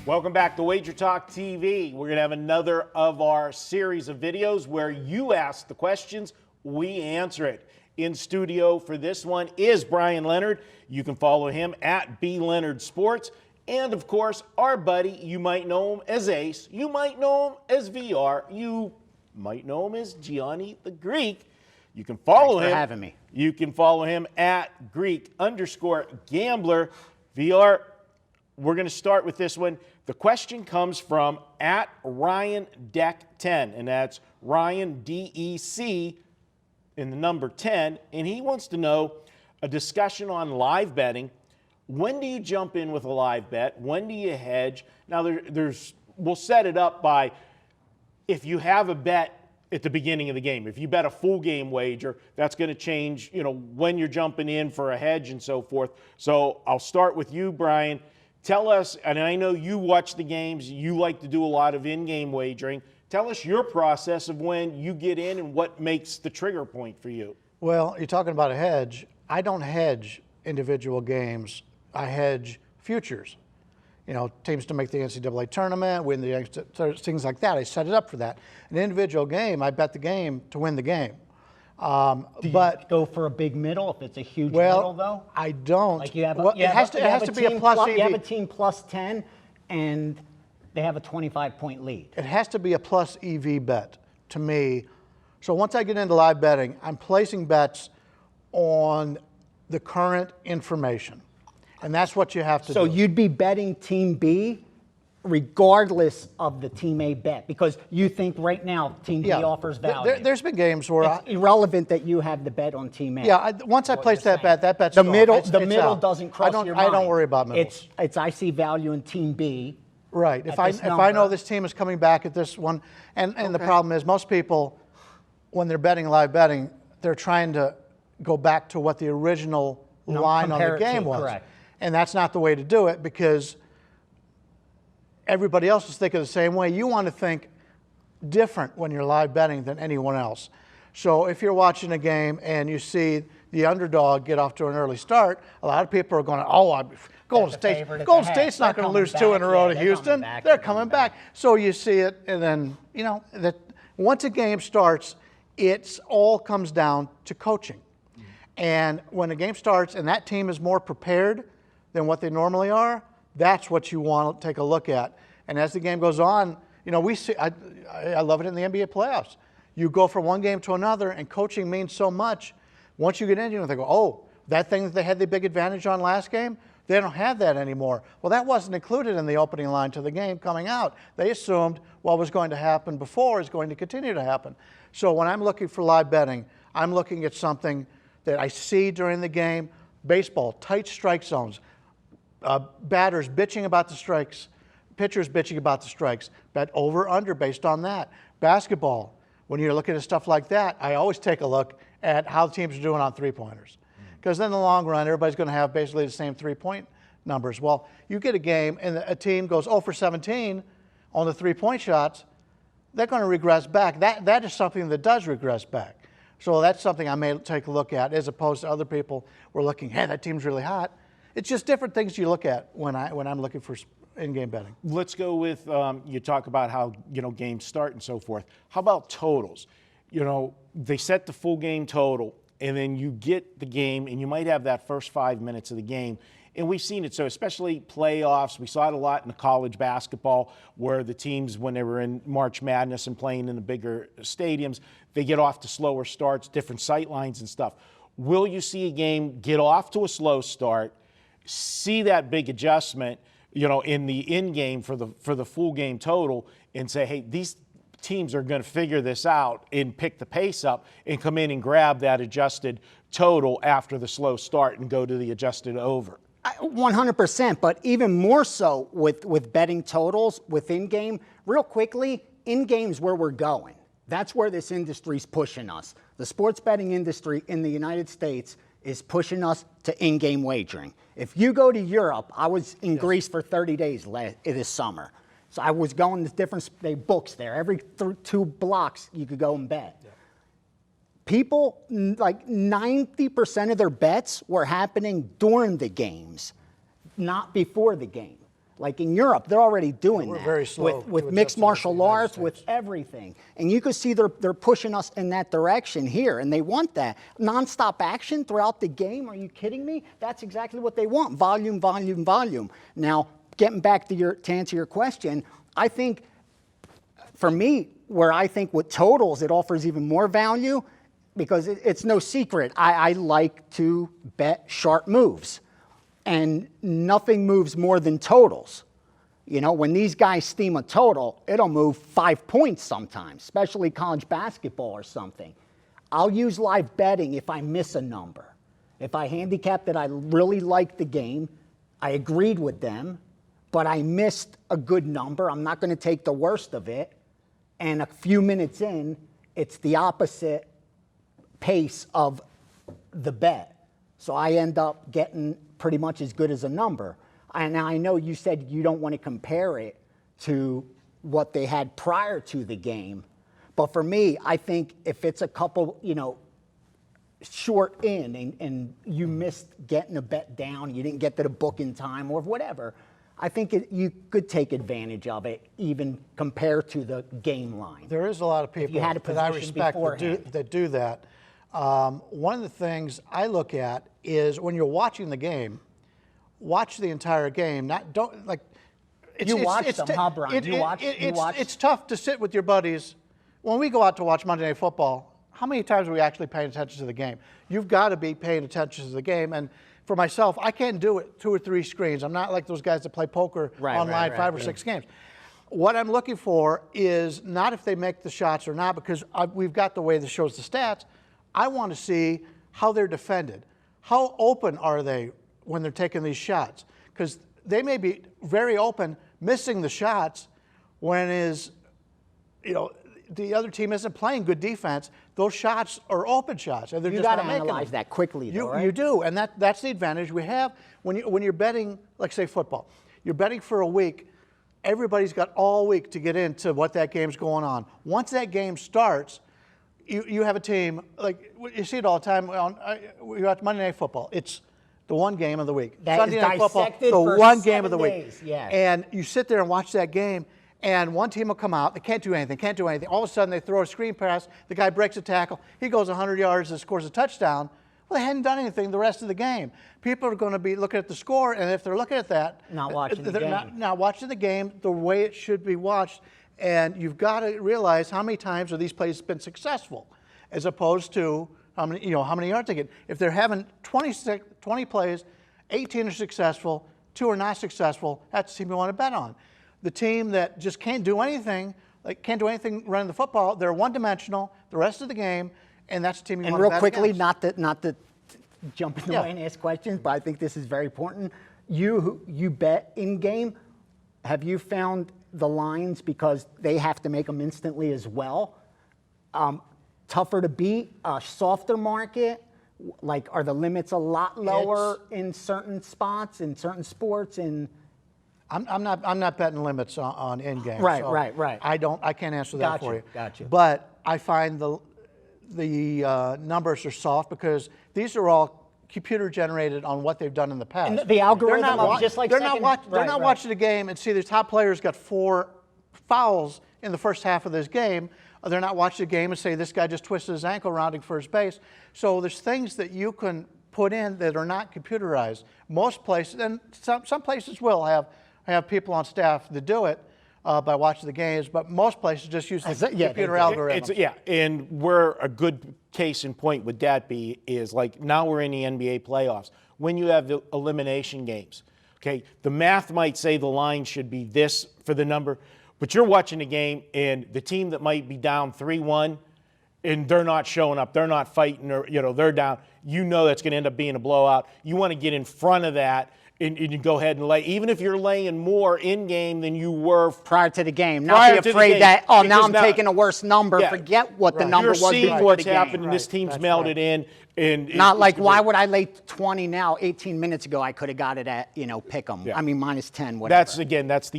Welcome back to WagerTalk TV. We're going to have another of our series of videos where you ask the questions, we answer it. In studio for this one is Bryan Leonard. You can follow him at @BLeonardSports. And of course, our buddy, you might know him as Ace. You might know him as VR. You might know him as Gianni the Greek. You can follow him. Thanks for having me. You can follow him at Greek_Gambler. VR, we're going to start with this one. The question comes from at RyanDeck10, and that's Ryan DEC in the number 10, and he wants to know a discussion on live betting. When do you jump in with a live bet? When do you hedge? Now, we'll set it up by if you have a bet at the beginning of the game. If you bet a full game wager, that's going to change, when you're jumping in for a hedge and so forth. So I'll start with you, Bryan. Tell us, and I know you watch the games, you like to do a lot of in-game wagering. Tell us your process of when you get in and what makes the trigger point for you. Well, you're talking about a hedge. I don't hedge individual games. I hedge futures. Teams to make the NCAA tournament, win the things like that. I set it up for that. An individual game, I bet the game to win the game. Do you go for a big middle if it's a huge middle, though? I don't. Like it has to be a plus EV. You have a team plus 10, and they have a 25-point lead. It has to be a plus EV bet to me. So once I get into live betting, I'm placing bets on the current information. And that's what you have to do. So you'd be betting Team B regardless of the Team A bet because you think right now Team B offers value. There's been games where it's irrelevant that you have the bet on Team A. Yeah, once I place that bet, that bet's the gone. middle. It's the middle out. doesn't cross your mind. I don't worry about middles. It's I see value in Team B. Right. If I know this team is coming back at this one, and the problem is most people, when they're betting live betting, they're trying to go back to what the original line on the game was. Correct. And that's not the way to do it because everybody else is thinking the same way. You want to think different when you're live betting than anyone else. So if you're watching a game and you see the underdog get off to an early start, a lot of people are going, Golden State's not going to lose 2 in a row to Houston. They're coming back. So you see it, and then, that once a game starts, it all comes down to coaching. And when a game starts and that team is more prepared than what they normally are, that's what you want to take a look at. And as the game goes on, we see, I love it in the NBA playoffs. You go from one game to another, and coaching means so much. Once you get in, they go, that thing that they had the big advantage on last game, they don't have that anymore. Well, that wasn't included in the opening line to the game coming out. They assumed what was going to happen before is going to continue to happen. So when I'm looking for live betting, I'm looking at something that I see during the game. Baseball, tight strike zones, batters bitching about the strikes, pitchers bitching about the strikes, bet over, under based on that. Basketball, when you're looking at stuff like that, I always take a look at how teams are doing on three-pointers. Because in the long run, everybody's going to have basically the same three-point numbers. Well, you get a game and a team goes 0 for 17 on the three-point shots, they're going to regress back. That is something that does regress back. So that's something I may take a look at as opposed to other people who are looking, hey, that team's really hot. It's just different things you look at when I'm looking for in-game betting. Let's go with, you talk about how, games start and so forth. How about totals? They set the full game total, and then you get the game, and you might have that first 5 minutes of the game. And we've seen it, so especially playoffs. We saw it a lot in the college basketball where the teams, when they were in March Madness and playing in the bigger stadiums, they get off to slower starts, different sight lines and stuff. Will you see a game get off to a slow start, see that big adjustment, in the in-game for the full game total, and say, hey, these teams are going to figure this out and pick the pace up and come in and grab that adjusted total after the slow start and go to the adjusted over? 100%, but even more so with betting totals within game. Real quickly, in games where we're going. That's where this industry's pushing us. The sports betting industry in the United States is pushing us to in-game wagering. If you go to Europe, I was in Greece for 30 days this summer. So I was going to different books there. Every 2 blocks, you could go and bet. Yeah. People, like 90% of their bets were happening during the games, not before the game. Like in Europe, they're already doing that. very slow with to mixed adjust to martial the United arts, States. with everything. And you can see they're pushing us in that direction here, and they want that. Nonstop action throughout the game, are you kidding me? That's exactly what they want, volume, volume, volume. Now, getting back to answer your question, I think, for me, where I think with totals, it offers even more value, because it's no secret. I like to bet sharp moves. And nothing moves more than totals. You know, when these guys steam a total, it'll move 5 points sometimes, especially college basketball or something. I'll use live betting if I miss a number. If I handicap that I really like the game, I agreed with them, but I missed a good number, I'm not going to take the worst of it, and a few minutes in, it's the opposite pace of the bet. So I end up getting pretty much as good as a number. And I know you said you don't want to compare it to what they had prior to the game. But for me, I think if it's a couple, short in and you missed getting a bet down, you didn't get to the book in time or whatever, I think you could take advantage of it, even compared to the game line. There is a lot of people you had a that I position respect beforehand. that do that. One of the things I look at is when you're watching the game, watch the entire game. You watch them, huh, Bryan? You watch. It's tough to sit with your buddies. When we go out to watch Monday Night Football, how many times are we actually paying attention to the game? You've got to be paying attention to the game. And for myself, I can't do it 2 or 3 screens. I'm not like those guys that play poker online 5 or 6 games. What I'm looking for is not if they make the shots or not, because we've got the way that shows the stats. I want to see how they're defended. How open are they when they're taking these shots? Because they may be very open, missing the shots when the other team isn't playing good defense. Those shots are open shots, and they're You just got not to making analyze them. that quickly, though, right? You do, and that's the advantage we have when you're betting, like say football. You're betting for a week. Everybody's got all week to get into what that game's going on. Once that game starts, you have a team, like you see it all the time. We watch Monday Night Football. It's the one game of the week. That Sunday is Night Football, dissected the for one game 7 of the week. days, yes. And you sit there and watch that game, and one team will come out. They can't do anything. All of a sudden, they throw a screen pass. The guy breaks a tackle. He goes 100 yards and scores a touchdown. Well, they hadn't done anything the rest of the game. People are going to be looking at the score, and if they're looking at that, Not watching the they're game. not watching the game the way it should be watched. And you've got to realize how many times have these plays been successful, as opposed to how many yards they get. If they're having 20 plays, 18 are successful, 2 are not successful, that's the team you want to bet on. The team that just can't do anything running the football, they're one-dimensional the rest of the game, and that's the team you And want real to bet quickly, against. not to jump in the way and ask questions, but I think this is very important. You bet in game. Have you found the lines, because they have to make them instantly as well, tougher to beat, a softer market? Like, are the limits a lot lower in certain spots, in certain sports? I'm not betting limits on in-game. Right, so right. I can't answer that for you. Gotcha. But I find the numbers are soft because these are all computer generated on what they've done in the past. And the algorithm They're not of just like they're second- not right, right. watching the game and see the top player's got 4 fouls in the first half of this game. They're not watching the game and say this guy just twisted his ankle rounding first base. So there's things that you can put in that are not computerized. Most places, and some places will have people on staff that do it by watching the games, but most places just use the computer algorithm. And where a good case in point would that be is, like, now we're in the NBA playoffs. When you have the elimination games, okay, the math might say the line should be this for the number, but you're watching the game and the team that might be down 3-1 and they're not showing up, they're not fighting, or they're down, that's going to end up being a blowout. You want to get in front of that. And you go ahead and lay, even if you're laying more in game than you were prior to the game. Not be afraid that, now I'm taking a worse number. Yeah, forget what the number was before before seeing what's the game. happened, this team's melted in. And not like, why would I lay 20 now? 18 minutes ago, I could have got it at, pick 'em. Yeah. I mean, minus 10, whatever. That's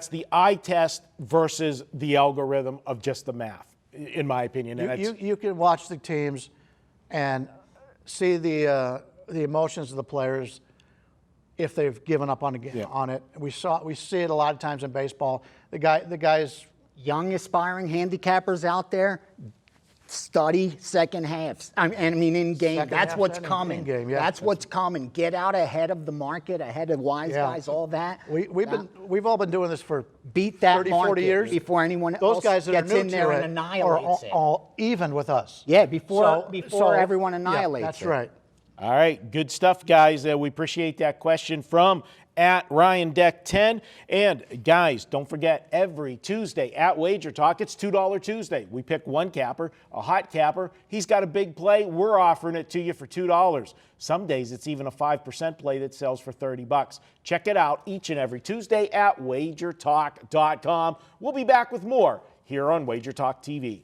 the eye test versus the algorithm of just the math, in my opinion. And You can watch the teams and see the emotions of the players. if they've given up on it. We see it a lot of times in baseball. The guys. Young aspiring handicappers out there, study second halves. I mean, in game. That's what's coming. That's what's coming. Get out ahead of the market, ahead of wise guys, all that. We've all been doing this for beat that 30, market 40 years before anyone Those else guys that gets are new in there to and it annihilates are it. all even with us. Yeah, before everyone annihilates that's it. right. All right, good stuff, guys. We appreciate that question from @RyanDeck10. And guys, don't forget, every Tuesday at Wager Talk, it's $2 Tuesday. We pick one capper, a hot capper. He's got a big play. We're offering it to you for $2. Some days it's even a 5% play that sells for $30. Check it out each and every Tuesday at WagerTalk.com. We'll be back with more here on Wager Talk TV.